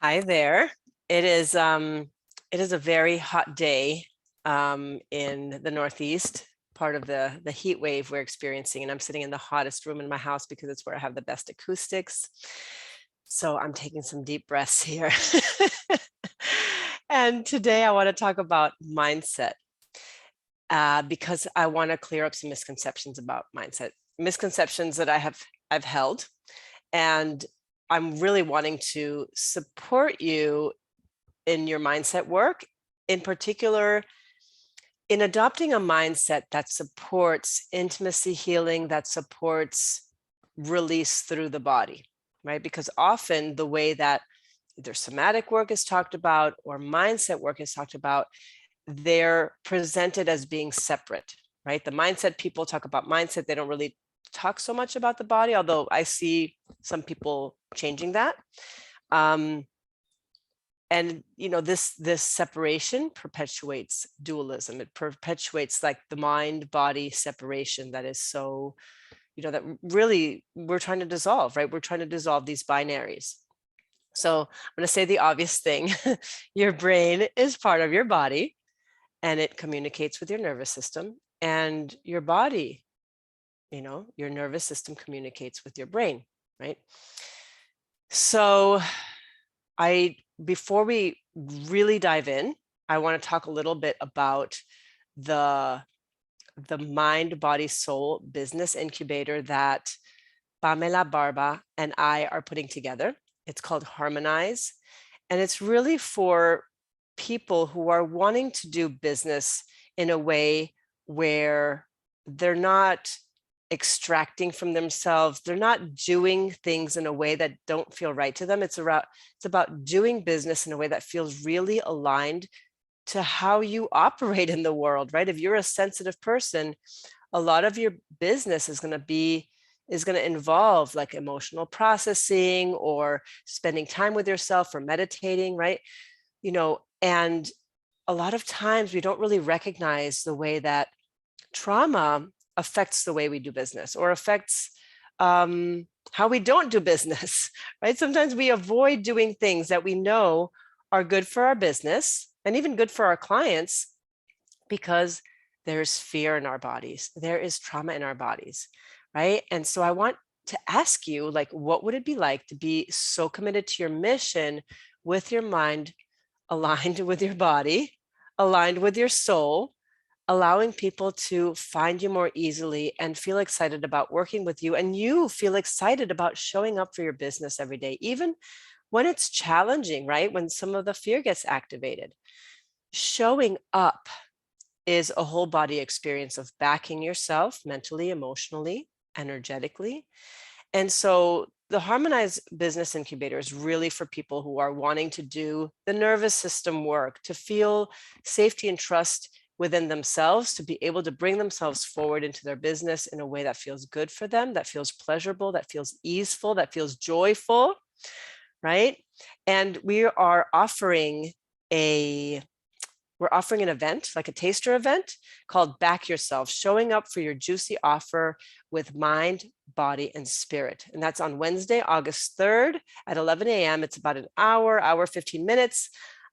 Hi there. It is a very hot day in the Northeast, part of the heat wave we're experiencing, and I'm sitting in the hottest room in my house because it's where I have the best acoustics. So I'm taking some deep breaths here. And today I want to talk about mindset because I want to clear up some misconceptions about mindset, misconceptions that I've held, and I'm really wanting to support you in your mindset work, in particular, in adopting a mindset that supports intimacy healing, that supports release through the body, right? Because often the way that either somatic work is talked about or mindset work is talked about, they're presented as being separate, right? The mindset people talk about mindset, they don't really talk so much about the body, although I see some people changing that. And this separation perpetuates dualism. It perpetuates like the mind body separation that is so, that really we're trying to dissolve, right? We're trying to dissolve these binaries. So I'm going to say the obvious thing. Your brain is part of your body and it communicates with your nervous system, and your body, your nervous system communicates with your brain, right? So before we really dive in, I want to talk a little bit about the mind, body, soul business incubator that Pamela Barba and I are putting together. It's called Harmonize, and it's really for people who are wanting to do business in a way where they're not extracting from themselves. They're not doing things in a way that don't feel right to them. It's about doing business in a way that feels really aligned to how you operate in the world, right? If you're a sensitive person, a lot of your business is going to involve like emotional processing or spending time with yourself or meditating, right? And a lot of times we don't really recognize the way that trauma affects the way we do business or affects how we don't do business, right? Sometimes we avoid doing things that we know are good for our business and even good for our clients because there's fear in our bodies. There is trauma in our bodies, right? And so I want to ask you, like, what would it be like to be so committed to your mission with your mind aligned with your body, aligned with your soul, allowing people to find you more easily and feel excited about working with you, and you feel excited about showing up for your business every day, even when it's challenging, right? When some of the fear gets activated. Showing up is a whole body experience of backing yourself mentally, emotionally, energetically. And so the Harmonize Business Incubator is really for people who are wanting to do the nervous system work, to feel safety and trust within themselves, to be able to bring themselves forward into their business in a way that feels good for them, that feels pleasurable, that feels easeful, that feels joyful, right? And we're offering an event, like a taster event called Back Yourself, showing up for your juicy offer with mind, body, and spirit. And that's on Wednesday, August 3rd at 11 a.m. It's about an hour, 15 minutes.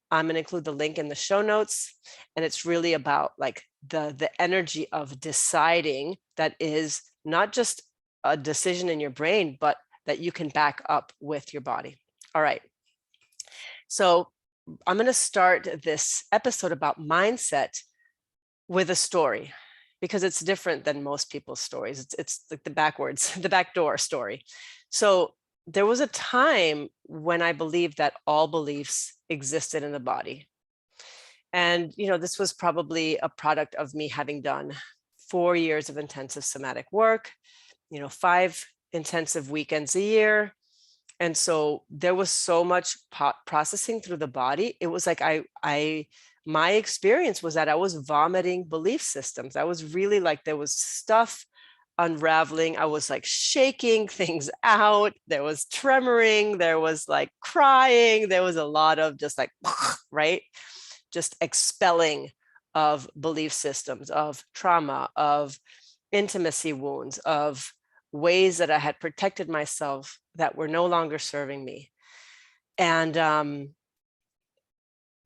I'm going to include the link in the show notes. And it's really about like the energy of deciding that is not just a decision in your brain, but that you can back up with your body. All right. So I'm going to start this episode about mindset with a story because it's different than most people's stories. It's like the backdoor story. So there was a time when I believed that all beliefs existed in the body. And, this was probably a product of me having done 4 years of intensive somatic work, 5 intensive weekends a year. And so there was so much processing through the body. It was like my experience was that I was vomiting belief systems. I was really like, there was stuff unraveling. I was like shaking things out. There was tremoring. There was like crying. There was a lot of just like, right? Just expelling of belief systems, of trauma, of intimacy wounds, of ways that I had protected myself that were no longer serving me. And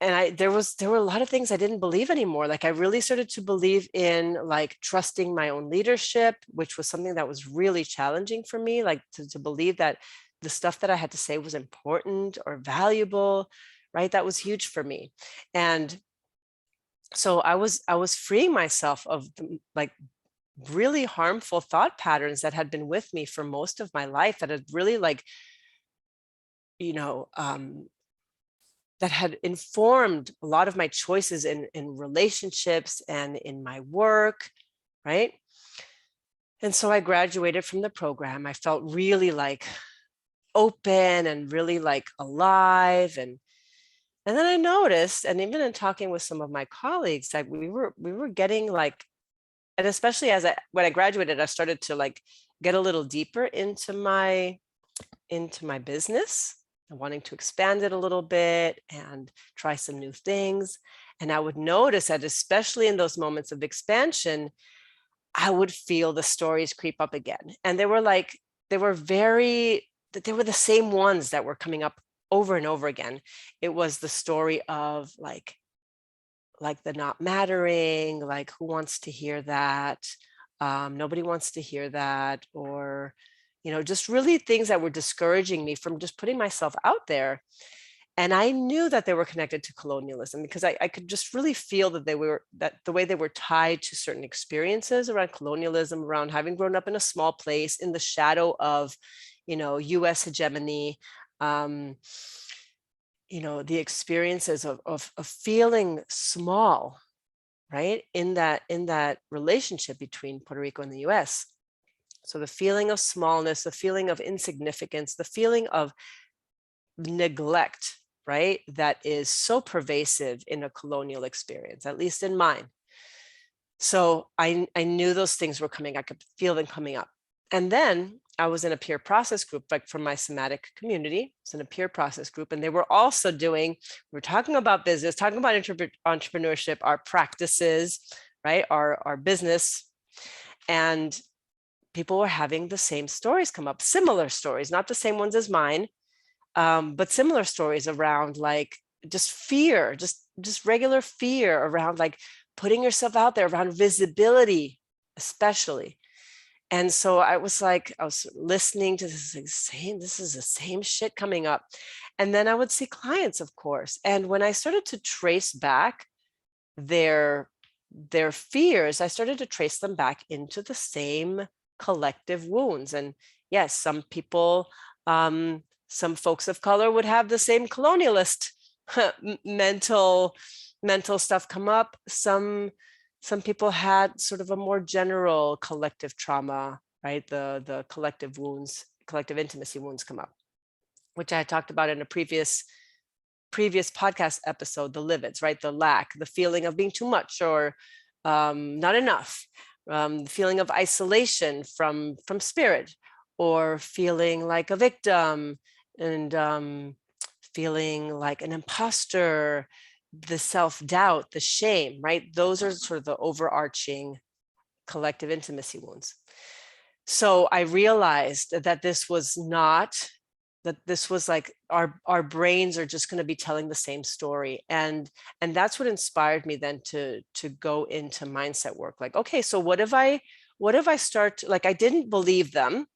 there were a lot of things I didn't believe anymore. Like I really started to believe in like trusting my own leadership, which was something that was really challenging for me, like to believe that the stuff that I had to say was important or valuable, right? That was huge for me. And so I was freeing myself of like really harmful thought patterns that had been with me for most of my life, that had really like, you know, that had informed a lot of my choices in relationships and in my work, right? And so I graduated from the program. I felt really like open and really like alive. And then I noticed, and even in talking with some of my colleagues, that we were getting like, and especially when I graduated, I started to like get a little deeper into my business and wanting to expand it a little bit and try some new things. And I would notice that especially in those moments of expansion, I would feel the stories creep up again. And they were the same ones that were coming up over and over again. It was the story of like the not mattering, like who wants to hear that? Nobody wants to hear that. Or, just really things that were discouraging me from just putting myself out there. And I knew that they were connected to colonialism because I could just really feel that the way they were tied to certain experiences around colonialism, around having grown up in a small place in the shadow of, US hegemony, the experiences of feeling small, right, in that relationship between Puerto Rico and the US. So the feeling of smallness, the feeling of insignificance, the feeling of neglect, right, that is so pervasive in a colonial experience, at least in mine. So I knew those things were coming. I could feel them coming up. And then I was in a peer process group, like from my somatic community. It's in a peer process group. And they were also we're talking about business, talking about entrepreneurship, our practices, right, our business. And people were having the same stories come up, similar stories, not the same ones as mine, but similar stories around like just fear, just regular fear around like putting yourself out there, around visibility, especially. And so I was listening to this is the same shit coming up. And then I would see clients, of course. And when I started to trace back their fears, I started to trace them back into the same collective wounds. And yes, some people, some folks of color would have the same colonialist mental stuff come up. Some people had sort of a more general collective trauma, right? The collective wounds, collective intimacy wounds come up, which I had talked about in a previous podcast episode, the livids, right? The lack, the feeling of being too much or not enough, the feeling of isolation from spirit, or feeling like a victim, and feeling like an imposter, the self-doubt, the shame, right? Those are sort of the overarching collective intimacy wounds. So I realized that this was like our brains are just going to be telling the same story. And that's what inspired me then to go into mindset work. Like, okay, so what if I start, like, I didn't believe them,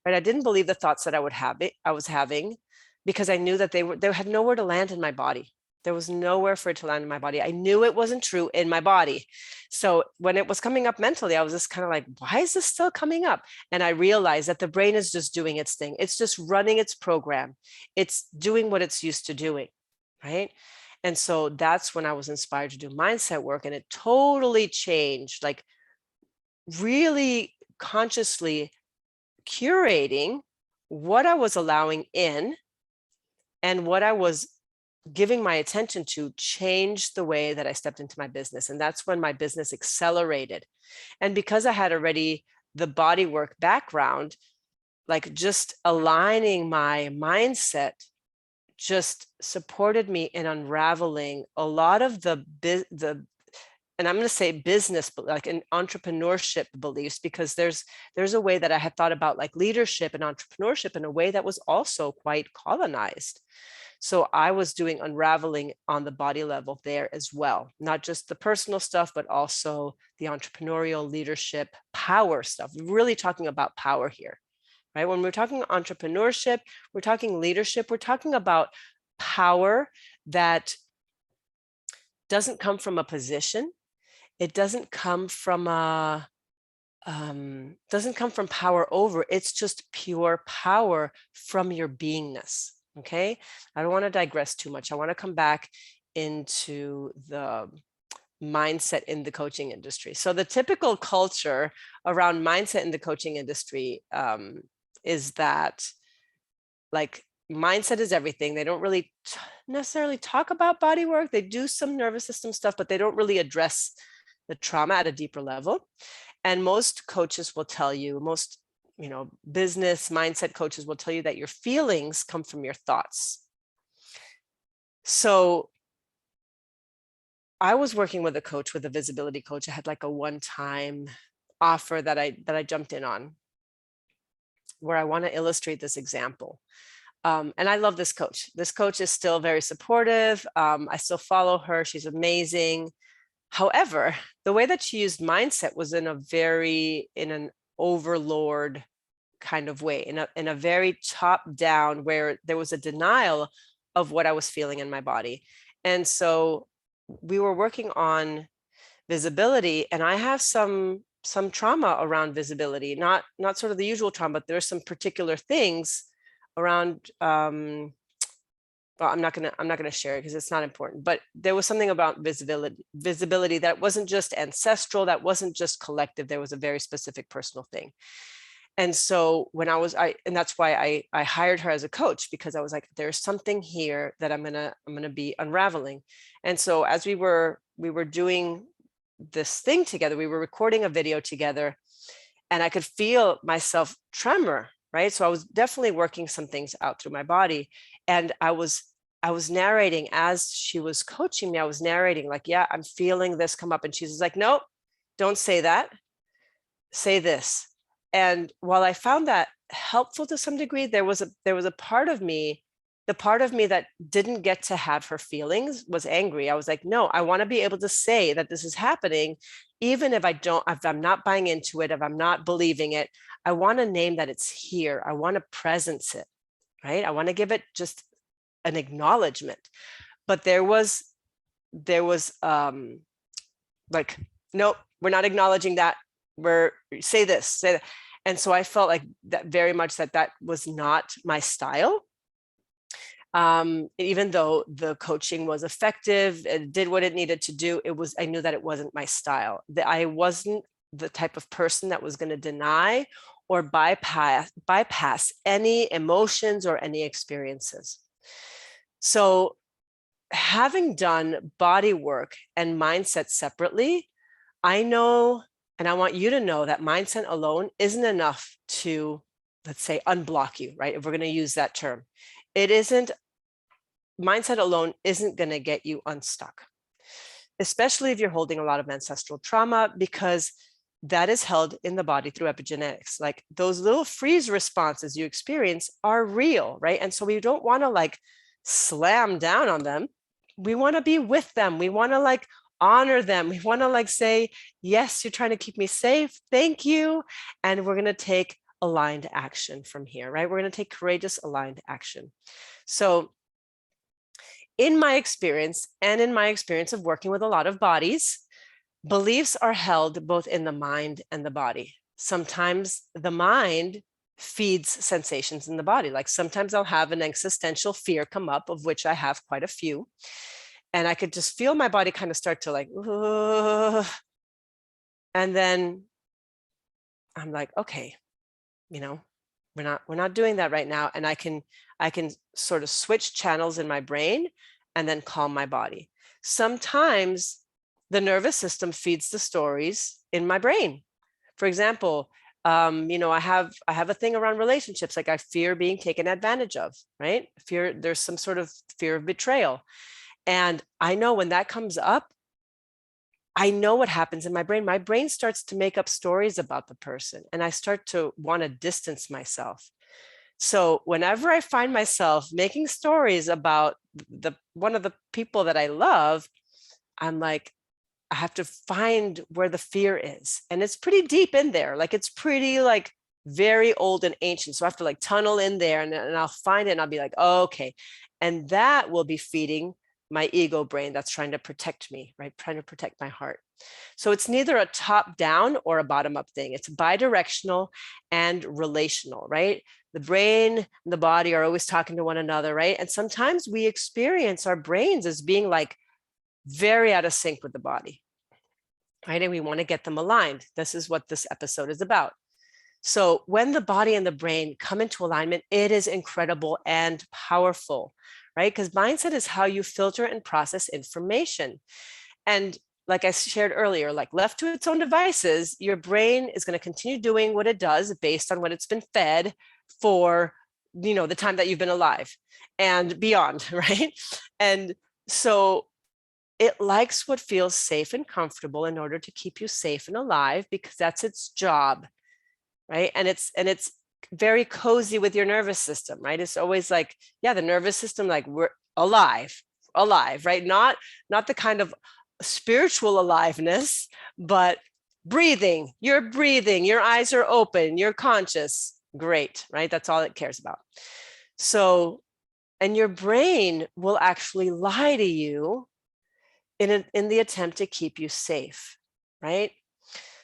right? I didn't believe the thoughts that I was having, because I knew that they had nowhere to land in my body. There was nowhere for it to land in my body. I knew it wasn't true in my body. So when it was coming up mentally, I was just kind of like, why is this still coming up? And I realized that the brain is just doing its thing. It's just running its program. It's doing what it's used to doing, right? And so that's when I was inspired to do mindset work. And it totally changed, like really consciously curating what I was allowing in and what I was giving my attention to changed the way that I stepped into my business. And that's when my business accelerated. And because I had already the bodywork background, like just aligning my mindset just supported me in unraveling a lot of the and I'm going to say business, but like an entrepreneurship beliefs, because there's a way that I had thought about like leadership and entrepreneurship in a way that was also quite colonized. So I was doing unraveling on the body level there as well, not just the personal stuff, but also the entrepreneurial leadership power stuff, really talking about power here, right? When we're talking entrepreneurship, we're talking leadership, we're talking about power that doesn't come from a position. It doesn't come from power over. It's just pure power from your beingness. Okay, I don't want to digress too much. I want to come back into the mindset in the coaching industry. So the typical culture around mindset in the coaching industry is that like mindset is everything. They don't really necessarily talk about body work. They do some nervous system stuff, but they don't really address the trauma at a deeper level. And most coaches will tell you, most business mindset coaches will tell you that your feelings come from your thoughts. So I was working with a coach, with a visibility coach. I had like a one-time offer that I jumped in on, where I want to illustrate this example. And I love this coach. This coach is still very supportive. I still follow her. She's amazing. However, the way that she used mindset was in an overlord kind of way, in a very top down, where there was a denial of what I was feeling in my body. And so we were working on visibility, and I have some trauma around visibility, not sort of the usual trauma, but there's some particular things around well, I'm not gonna share it because it's not important, but there was something about visibility that wasn't just ancestral, that wasn't just collective. There was a very specific personal thing. And so when and that's why I hired her as a coach, because I was like, there's something here that I'm gonna be unraveling. And so as we were doing this thing together, we were recording a video together, and I could feel myself tremor, right? So I was definitely working some things out through my body. And I was narrating as she was coaching me. I was narrating like, yeah, I'm feeling this come up. And she's like, no, don't say that. Say this. And while I found that helpful to some degree, there was a part of me, the part of me that didn't get to have her feelings was angry. I was like, no, I want to be able to say that this is happening, even if I'm not buying into it, if I'm not believing it. I want to name that it's here. I want to presence it, right? I want to give it just an acknowledgement. But there was like, nope, we're not acknowledging that. Say this, say that. And so I felt like that very much that was not my style. Even though the coaching was effective, it did what it needed to do, I knew that it wasn't my style, that I wasn't the type of person that was going to deny or bypass any emotions or any experiences. So having done body work and mindset separately, I know, and I want you to know, that mindset alone isn't enough to, let's say, unblock you, right? If we're going to use that term, mindset alone isn't going to get you unstuck, especially if you're holding a lot of ancestral trauma, because that is held in the body through epigenetics. Like those little freeze responses you experience are real, right? And so we don't want to like slam down on them. We want to be with them. We want to like honor them. We want to like say, yes, you're trying to keep me safe. Thank you. And we're going to take aligned action from here, right? We're going to take courageous aligned action. So in my experience, and in my experience of working with a lot of bodies, beliefs are held both in the mind and the body. Sometimes the mind feeds sensations in the body. Like sometimes I'll have an existential fear come up, of which I have quite a few. And I could just feel my body kind of start to like, ugh. And then I'm like, okay, we're not doing that right now. And I can sort of switch channels in my brain and then calm my body. Sometimes the nervous system feeds the stories in my brain. For example, I have a thing around relationships. Like I fear being taken advantage of, right? There's some sort of fear of betrayal. And I know when that comes up, I know what happens in my brain. My brain starts to make up stories about the person, and I start to want to distance myself. So whenever I find myself making stories about one of the people that I love, I'm like, I have to find where the fear is. And it's pretty deep in there. Like it's pretty like very old and ancient. So I have to like tunnel in there, and I'll find it and I'll be like, oh, okay. And that will be feeding my ego brain that's trying to protect me, right? Trying to protect my heart. So it's neither a top down or a bottom up thing. It's bidirectional and relational, right? The brain and the body are always talking to one another, right? And sometimes we experience our brains as being like very out of sync with the body, right? And we want to get them aligned. This is what this episode is about. So when the body and the brain come into alignment, it is incredible and powerful, right? Because mindset is how you filter and process information. And like I shared earlier, like left to its own devices, your brain is going to continue doing what it does based on what it's been fed for, the time that you've been alive and beyond, right? And so it likes what feels safe and comfortable in order to keep you safe and alive, because that's its job, right? And it's very cozy with your nervous system, right? It's always like, yeah, the nervous system, like we're alive, right? Not the kind of spiritual aliveness, but breathing, your eyes are open, you're conscious, great, right? That's all it cares about. So, and your brain will actually lie to you in the attempt to keep you safe, right?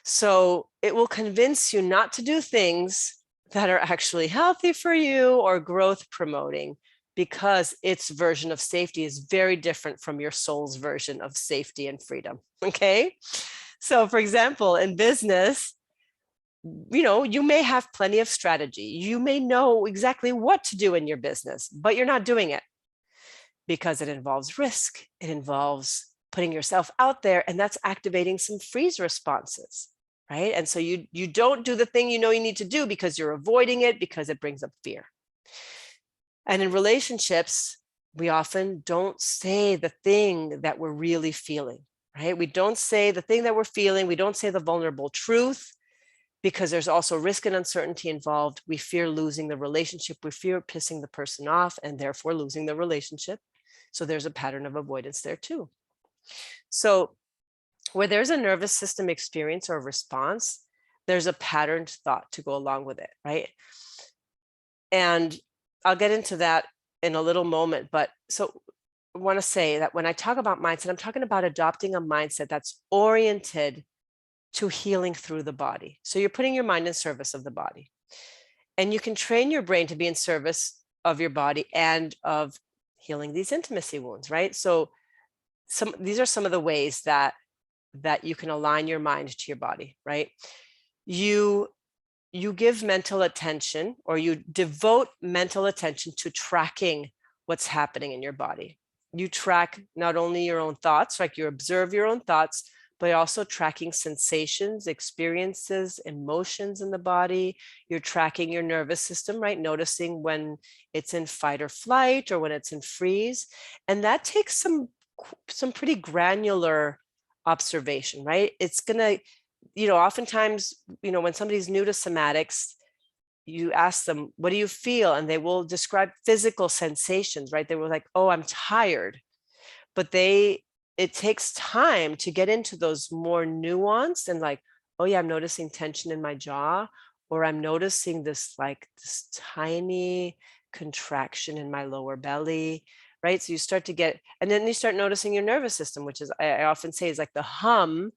So it will convince you not to do things that are actually healthy for you or growth promoting, because its version of safety is very different from your soul's version of safety and freedom. Okay. So for example, in business, you may have plenty of strategy. You may know exactly what to do in your business, but you're not doing it because it involves risk. It involves putting yourself out there, and that's activating some freeze responses, right? And so you don't do the thing you need to do because you're avoiding it, because it brings up fear. And in relationships, we often don't say the thing that we're really feeling, right? We don't say the thing that we're feeling. We don't say the vulnerable truth, because there's also risk and uncertainty involved. We fear losing the relationship. We fear pissing the person off and therefore losing the relationship. So there's a pattern of avoidance there too. So where there's a nervous system experience or response, there's a patterned thought to go along with it, right? And I'll get into that in a little moment. But so I want to say that when I talk about mindset, I'm talking about adopting a mindset that's oriented to healing through the body. So you're putting your mind in service of the body. And you can train your brain to be in service of your body and of healing these intimacy wounds, right? So these are some of the ways that you can align your mind to your body, right? You give mental attention, or you devote mental attention to tracking what's happening in your body. You track not only your own thoughts, like you observe your own thoughts, but also tracking sensations, experiences, emotions in the body. You're tracking your nervous system, right? Noticing when it's in fight or flight or when it's in freeze. And that takes some pretty granular observation, right? It's gonna, oftentimes, when somebody's new to somatics, you ask them, what do you feel? And they will describe physical sensations, right? They were like, oh, I'm tired. But it takes time to get into those more nuanced and like, oh yeah, I'm noticing tension in my jaw, or I'm noticing this tiny contraction in my lower belly, right? So you start to get, and then you start noticing your nervous system, which is, I often say, is like the hum.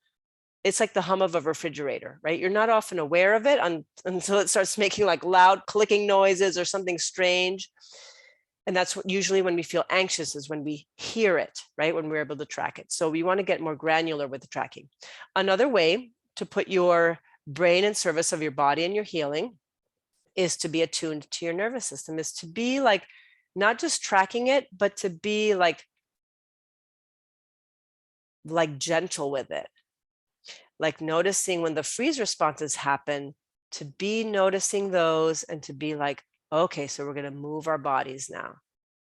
It's like the hum of a refrigerator, right? You're not often aware of it until it starts making like loud clicking noises or something strange. And that's usually when we feel anxious, is when we hear it, right? When we're able to track it. So we want to get more granular with the tracking. Another way to put your brain in service of your body and your healing is to be attuned to your nervous system, is to be like, not just tracking it, but to be like gentle with it. Like noticing when the freeze responses happen, to be noticing those and to be like, okay, so we're going to move our bodies now,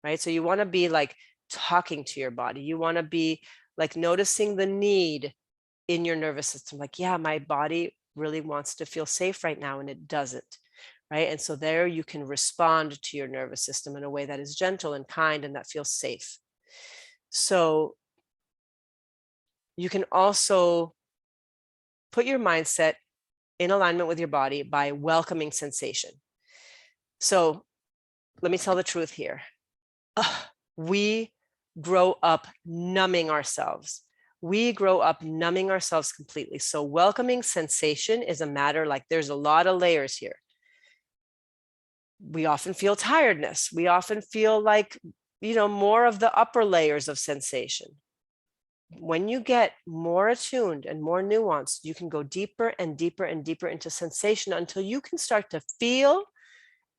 right? So you want to be like talking to your body. You want to be like noticing the need in your nervous system. Like, yeah, my body really wants to feel safe right now and it doesn't, right? And so there you can respond to your nervous system in a way that is gentle and kind and that feels safe. So you can also put your mindset in alignment with your body by welcoming sensation. So let me tell the truth here. We grow up numbing ourselves. We grow up numbing ourselves completely. So welcoming sensation is a matter, like there's a lot of layers here. We often feel tiredness. We often feel like, more of the upper layers of sensation. When you get more attuned and more nuanced, you can go deeper and deeper and deeper into sensation until you can start to feel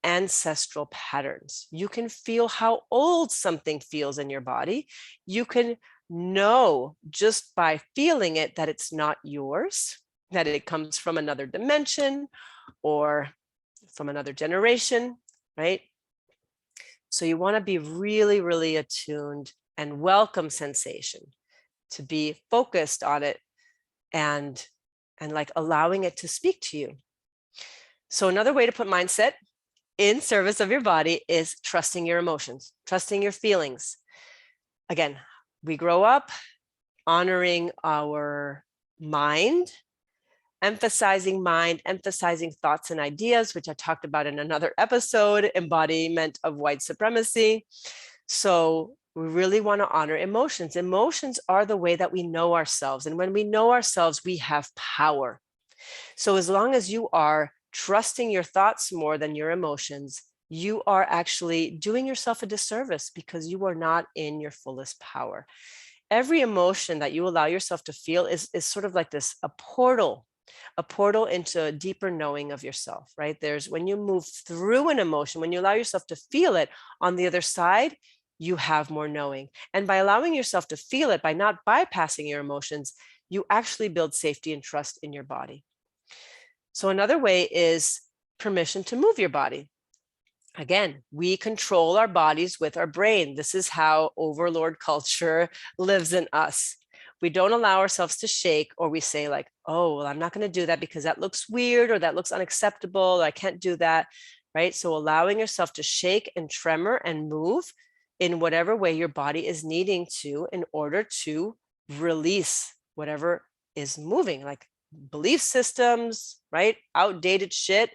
ancestral patterns. You can feel how old something feels in your body. You can know just by feeling it that it's not yours, that it comes from another dimension or from another generation, right? So you want to be really, really attuned and welcome sensation, to be focused on it and like allowing it to speak to you. So another way to put mindset in service of your body is trusting your emotions, trusting your feelings. Again, we grow up honoring our mind, emphasizing thoughts and ideas, which I talked about in another episode, embodiment of white supremacy. So we really want to honor emotions. Emotions are the way that we know ourselves. And when we know ourselves, we have power. So as long as you are trusting your thoughts more than your emotions, you are actually doing yourself a disservice because you are not in your fullest power. Every emotion that you allow yourself to feel is sort of like this, a portal into a deeper knowing of yourself, right? There's, when you move through an emotion, when you allow yourself to feel it, on the other side, you have more knowing. And by allowing yourself to feel it, by not bypassing your emotions, you actually build safety and trust in your body. So another way is permission to move your body. Again, we control our bodies with our brain. This is how overlord culture lives in us. We don't allow ourselves to shake, or we say like, oh, well, I'm not going to do that because that looks weird, or that looks unacceptable, or I can't do that, right? So allowing yourself to shake and tremor and move in whatever way your body is needing to in order to release whatever is moving, like belief systems, right? Outdated shit.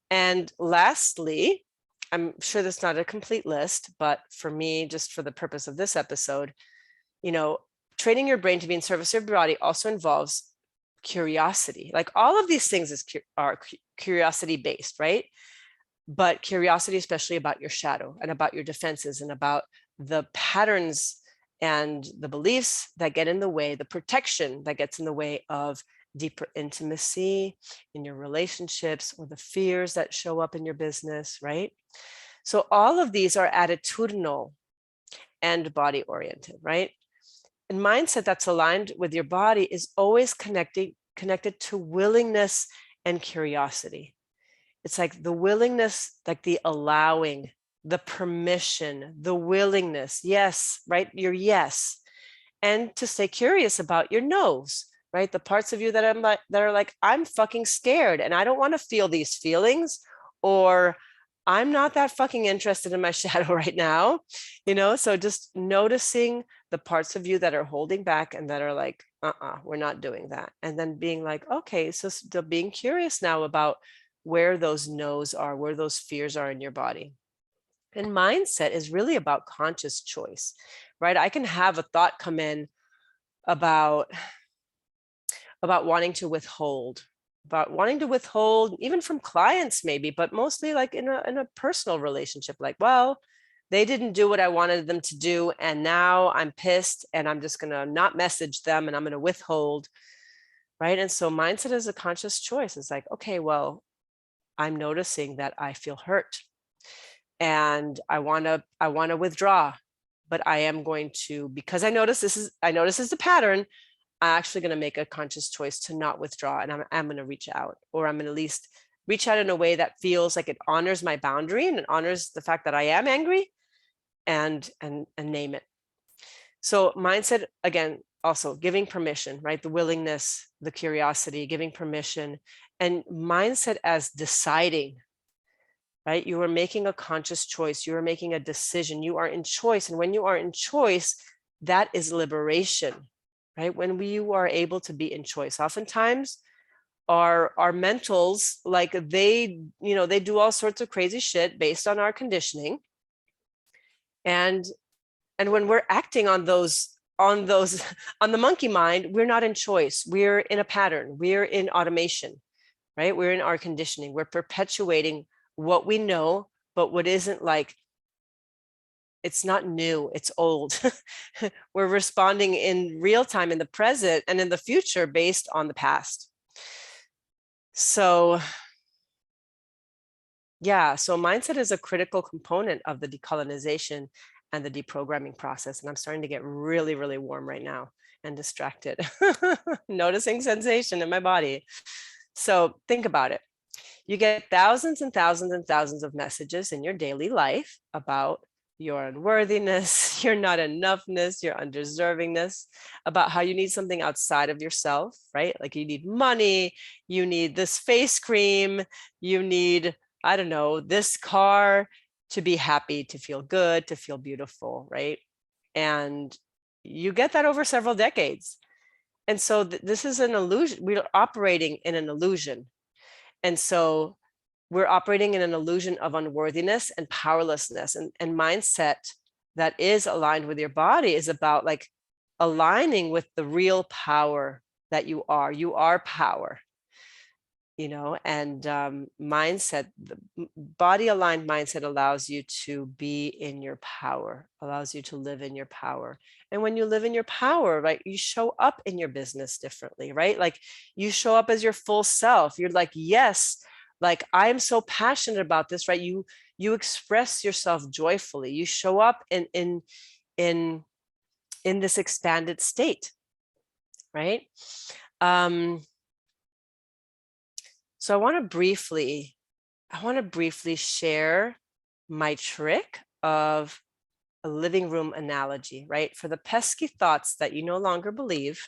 And lastly, I'm sure that's not a complete list, but for me, just for the purpose of this episode, training your brain to be in service of your body also involves curiosity. Like all of these things are curiosity based, right? But curiosity, especially about your shadow and about your defenses and about the patterns and the beliefs that get in the way, the protection that gets in the way of deeper intimacy in your relationships, or the fears that show up in your business, right? So all of these are attitudinal and body oriented, right? And mindset that's aligned with your body is always connected to willingness and curiosity. It's like the willingness, like the allowing, the permission, the willingness, yes, right? Your yes. And to stay curious about your no's, right? The parts of you that are like, I'm fucking scared and I don't want to feel these feelings, or I'm not that fucking interested in my shadow right now, So just noticing the parts of you that are holding back and that are like, we're not doing that. And then being like, okay, so still being curious now about where those no's are, where those fears are in your body. And mindset is really about conscious choice, right? I can have a thought come in about wanting to withhold, even from clients maybe, but mostly like in a personal relationship, like, well, they didn't do what I wanted them to do, and now I'm pissed and I'm just going to not message them and I'm going to withhold, right? And so mindset is a conscious choice. It's like, okay, well, I'm noticing that I feel hurt and I want to withdraw, but I am going to, because I notice this is the pattern, I'm actually going to make a conscious choice to not withdraw, and I'm going to reach out, or I'm going to at least reach out in a way that feels like it honors my boundary and it honors the fact that I am angry, and name it. So mindset, again, also giving permission, right? The willingness, the curiosity, giving permission, and mindset as deciding, right? You are making a conscious choice. You are making a decision. You are in choice. And when you are in choice, that is liberation, right? When you are able to be in choice. Oftentimes, our mentals, like they do all sorts of crazy shit based on our conditioning. And when we're acting on those on the monkey mind, we're not in choice. We're in a pattern. We're in automation, right? We're in our conditioning. We're perpetuating what we know, but what isn't, like, it's not new, it's old. We're responding in real time, in the present and in the future, based on the past. So yeah, so mindset is a critical component of the decolonization and the deprogramming process. And I'm starting to get really, really warm right now and distracted, noticing sensation in my body. So think about it. You get thousands and thousands and thousands of messages in your daily life about your unworthiness, your not enoughness, your undeservingness, about how you need something outside of yourself, right? Like you need money, you need this face cream, you need, I don't know, this car to be happy, to feel good, to feel beautiful, right? And you get that over several decades. And so this is an illusion. We're operating in an illusion. And so we're operating in an illusion of unworthiness and powerlessness, and mindset that is aligned with your body is about like aligning with the real power that you are. You are power, you know, and mindset, the body aligned mindset allows you to be in your power, allows you to live in your power. And when you live in your power, right, you show up in your business differently, right? Like you show up as your full self. You're like, yes, like I'm so passionate about this, right? You express yourself joyfully. You show up in this expanded state, right? So I want to briefly share my trick of a living room analogy, right? For the pesky thoughts that you no longer believe,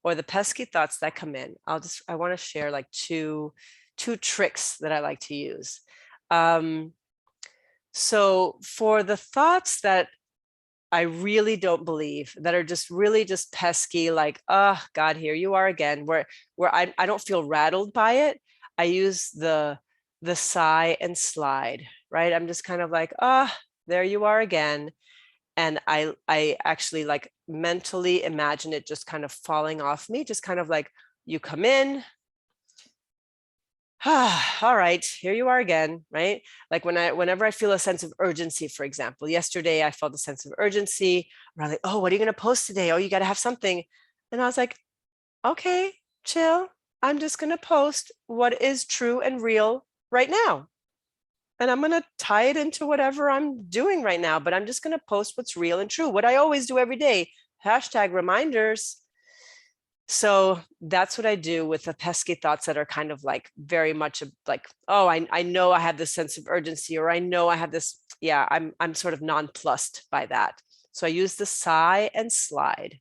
or the pesky thoughts that come in, I want to share like two tricks that I like to use. So for the thoughts that I really don't believe, that are just really just pesky, like, oh God, here you are again, where I don't feel rattled by it, I use the sigh and slide, right? I'm just kind of like, ah, oh, there you are again. And I actually like mentally imagine it just kind of falling off me, just kind of like, you come in, all right, here you are again, right? Like whenever I feel a sense of urgency, for example, yesterday I felt a sense of urgency around like, oh, what are you going to post today? Oh, you got to have something. And I was like, okay, chill. I'm just going to post what is true and real right now. And I'm going to tie it into whatever I'm doing right now, but I'm just going to post what's real and true, what I always do every day. Hashtag reminders. So that's what I do with the pesky thoughts that are kind of like very much like, oh, I know I have this sense of urgency, or I know I have this. Yeah, I'm sort of nonplussed by that. So I use the sigh and slide.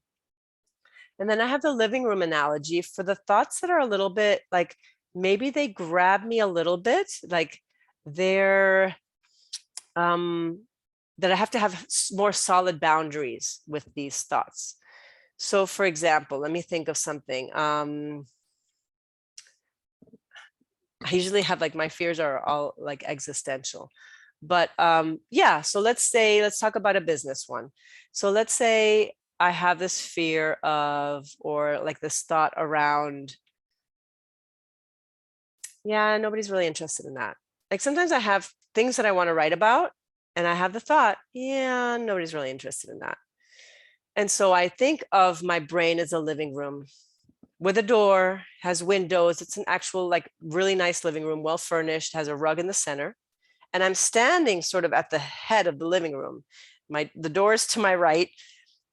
And then I have the living room analogy for the thoughts that are a little bit like, maybe they grab me a little bit, like they're, that I have to have more solid boundaries with these thoughts. So for example, let me think of something. I usually have like, my fears are all like existential, but yeah, so let's talk about a business one. So let's say I have this fear of, or like this thought around, yeah, nobody's really interested in that. Like sometimes I have things that I want to write about and I have the thought, yeah, nobody's really interested in that. And so I think of my brain as a living room with a door, has windows. It's an actual like really nice living room, well furnished, has a rug in the center. And I'm standing sort of at the head of the living room. The door is to my right.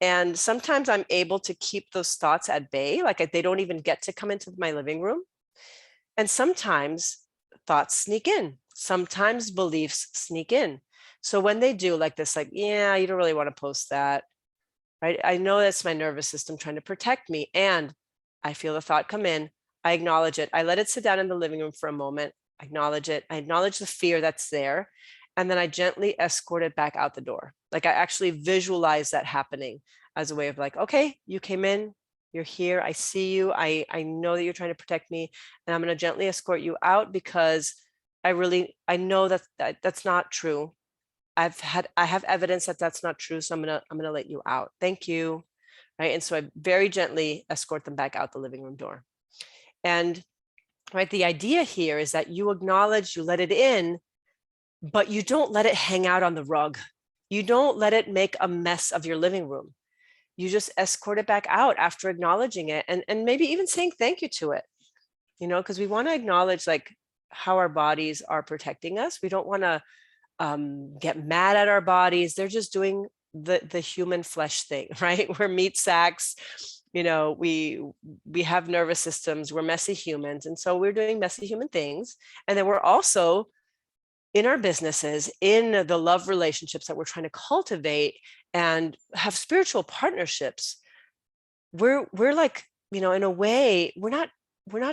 And sometimes I'm able to keep those thoughts at bay, like they don't even get to come into my living room. And sometimes thoughts sneak in. Sometimes beliefs sneak in. So when they do like this, like, yeah, you don't really want to post that. right? I know that's my nervous system trying to protect me, and I feel the thought come in. I acknowledge it. I let it sit down in the living room for a moment. I acknowledge it. I acknowledge the fear that's there. And then I gently escort it back out the door. Like I actually visualize that happening as a way of like, okay, you came in, you're here, I see you. I know that you're trying to protect me, and I'm going to gently escort you out because I know that that's not true. I have evidence that that's not true. So I'm going to let you out. Thank you. Right. And so I very gently escort them back out the living room door. And right, the idea here is that you acknowledge, you let it in, but you don't let it hang out on the rug. You don't let it make a mess of your living room. You just escort it back out after acknowledging it, and maybe even saying thank you to it, because we want to acknowledge like how our bodies are protecting us. We don't want to get mad at our bodies. They're just doing the human flesh thing, right? We're meat sacks. We have nervous systems. We're messy humans, and so we're doing messy human things. And then we're also in our businesses, in the love relationships that we're trying to cultivate and have spiritual partnerships. We're like, in a way, we're not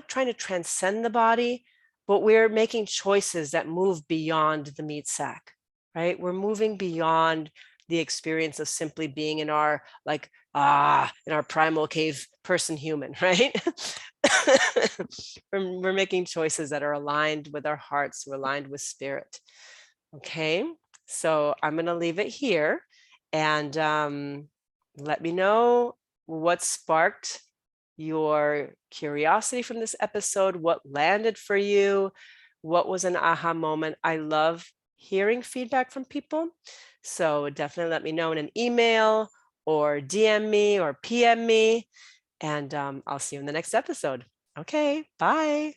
trying to transcend the body, but we're making choices that move beyond the meat sack, right? We're moving beyond the experience of simply being in our in our primal cave person human, right? we're making choices that are aligned with our hearts, we're aligned with spirit. Okay, so I'm going to leave it here, and let me know what sparked your curiosity from this episode, what landed for you, what was an aha moment. I love hearing feedback from people. So definitely let me know in an email or DM me or PM me, and I'll see you in the next episode. Okay, bye.